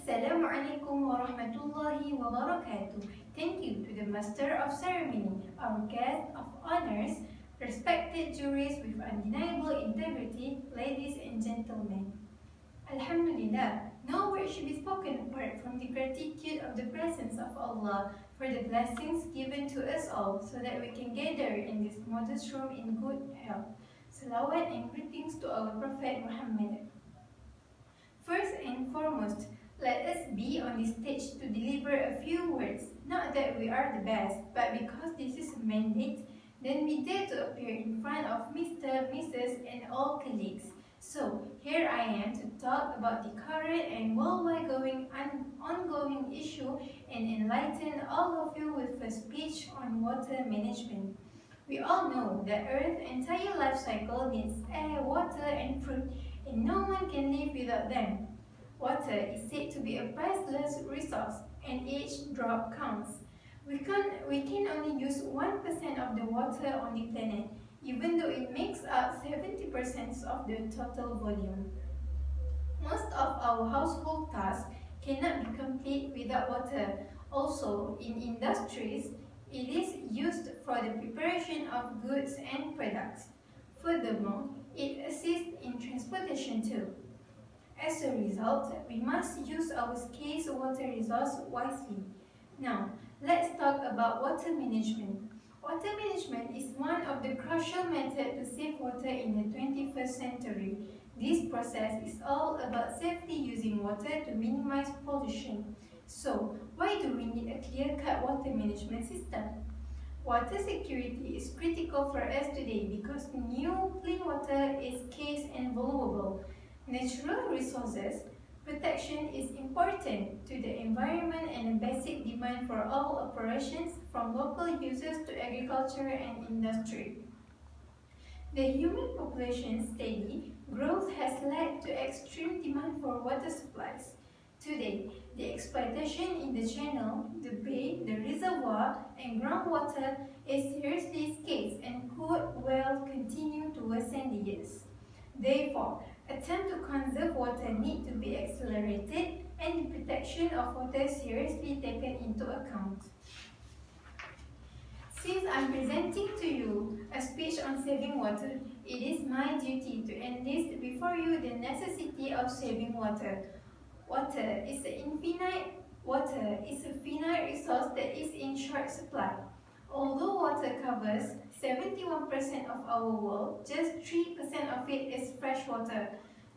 Assalamualaikum warahmatullahi wabarakatuh. Thank you to the Master of Ceremony, our guest of honors, respected juries with undeniable integrity, ladies and gentlemen. Alhamdulillah, no word should be spoken apart from the gratitude of the presence of Allah for the blessings given to us all so that we can gather in this modest room in good health. Salawat and greetings to our Prophet Muhammad. First and foremost, let us be on the stage to deliver a few words. Not that we are the best, but because this is a mandate, then we dare to appear in front of Mr., Mrs. and all colleagues. So, here I am to talk about the current and worldwide ongoing issue and enlighten all of you with a speech on water management. We all know that Earth's entire life cycle needs air, water and fruit, and no one can live without them. Water is said to be a priceless resource, and each drop counts. We can only use 1% of the water on the planet, even though it makes up 70% of the total volume. Most of our household tasks cannot be complete without water. Also, in industries, it is used for the preparation of goods and products. Furthermore, it assists in transportation too. As a result, we must use our scarce water resource wisely. Now, let's talk about water management. Water management is one of the crucial methods to save water in the 21st century. This process is all about safely using water to minimize pollution. So, why do we need a clear-cut water management system? Water security is critical for us today because new clean water is scarce and valuable. Natural resources protection is important to the environment and a basic demand for all operations from local users to agriculture and industry. The human population's steady growth has led to extreme demand for water supplies. Today, the exploitation in the channel, the bay, the reservoir, and groundwater is seriously scarce and could well continue to worsen the years. Therefore, attempts to conserve water need to be accelerated and the protection of water seriously taken into account. Since I'm presenting to you a speech on saving water, it is my duty to enlist before you the necessity of saving water. Water is a finite resource that is in short supply. Although water covers 71% of our world, just 3% of it is fresh water.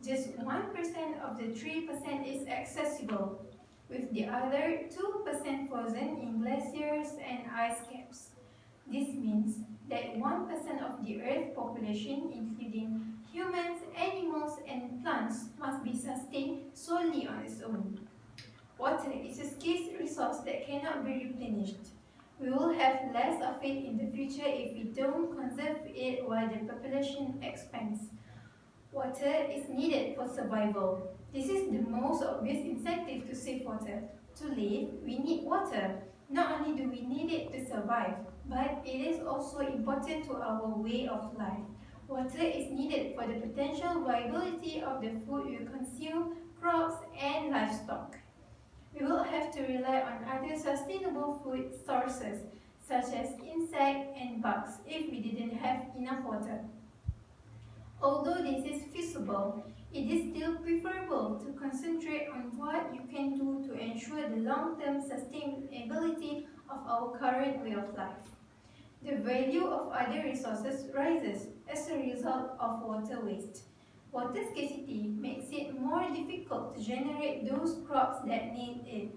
Just 1% of the 3% is accessible, with the other 2% frozen in glaciers and ice caps. This means that 1% of the Earth's population, including humans, animals, and plants, must be sustained solely on its own. Water is a scarce resource that cannot be replenished. We will have less of it in the future if we don't conserve it while the population expands. Water is needed for survival. This is the most obvious incentive to save water. To live, we need water. Not only do we need it to survive, but it is also important to our way of life. Water is needed for the potential viability of the food we consume, crops, and livestock. We will have to rely on other sustainable food sources, such as insects and bugs, if we didn't have enough water. Although this is feasible, it is still preferable to concentrate on what you can do to ensure the long-term sustainability of our current way of life. The value of other resources rises as a result of water waste. Water scarcity makes it more difficult to generate those crops that need it.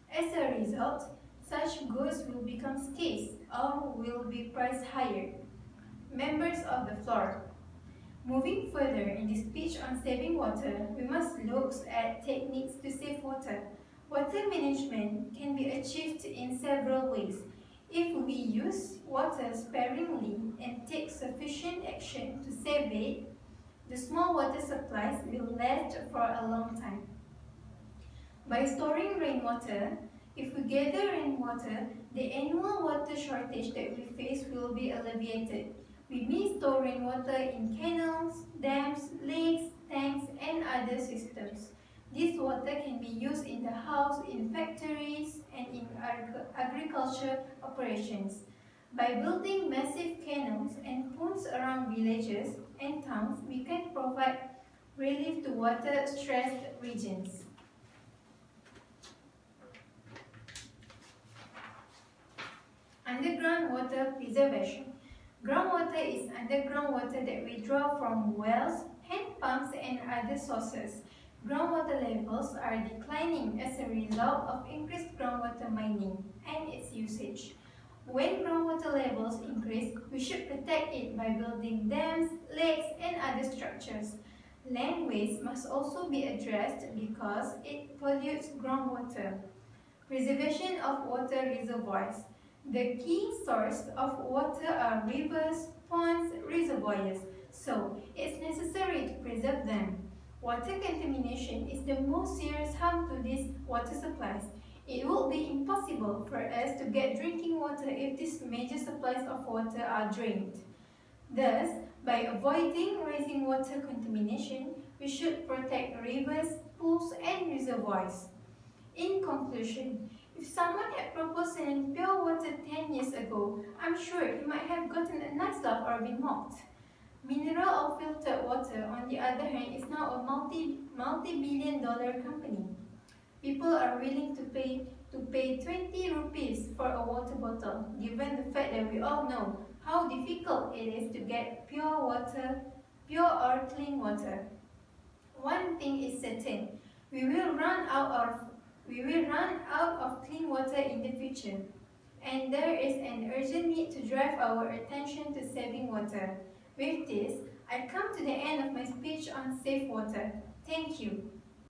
As a result, such goods will become scarce or will be priced higher. Members of the floor, moving further in the speech on saving water, we must look at techniques to save water. Water management can be achieved in several ways. If we use water sparingly and take sufficient action to save it, the small water supplies will last for a long time. By storing rainwater, if we gather rainwater, the annual water shortage that we face will be alleviated. We may store rainwater in canals, dams, lakes, tanks, and other systems. This water can be used in the house, in factories, and in agriculture operations. By building massive canals and ponds around villages and towns, we can provide relief to water-stressed regions. Underground water preservation. Groundwater is underground water that we draw from wells, hand pumps, and other sources. Groundwater levels are declining as a result of increased groundwater mining and its usage. When groundwater levels increase, we should protect it by building dams, lakes, and other structures. Land waste must also be addressed because it pollutes groundwater. Preservation of water reservoirs. The key source of water are rivers, ponds, reservoirs, so it's necessary to preserve them. Water contamination is the most serious harm to these water supplies. It would be impossible for us to get drinking water if these major supplies of water are drained. Thus, by avoiding rising water contamination, we should protect rivers, pools, and reservoirs. In conclusion, if someone had proposed selling pure water 10 years ago, I'm sure he might have gotten a nice laugh or been mocked. Mineral or filtered water, on the other hand, is now a multi-billion-dollar company. People are willing to pay 20 rupees for a water bottle, given the fact that we all know how difficult it is to get pure or clean water. One thing is certain, we will run out of clean water in the future, and there is an urgent need to drive our attention to saving water. With this, I come to the end of my speech on safe water. Thank you.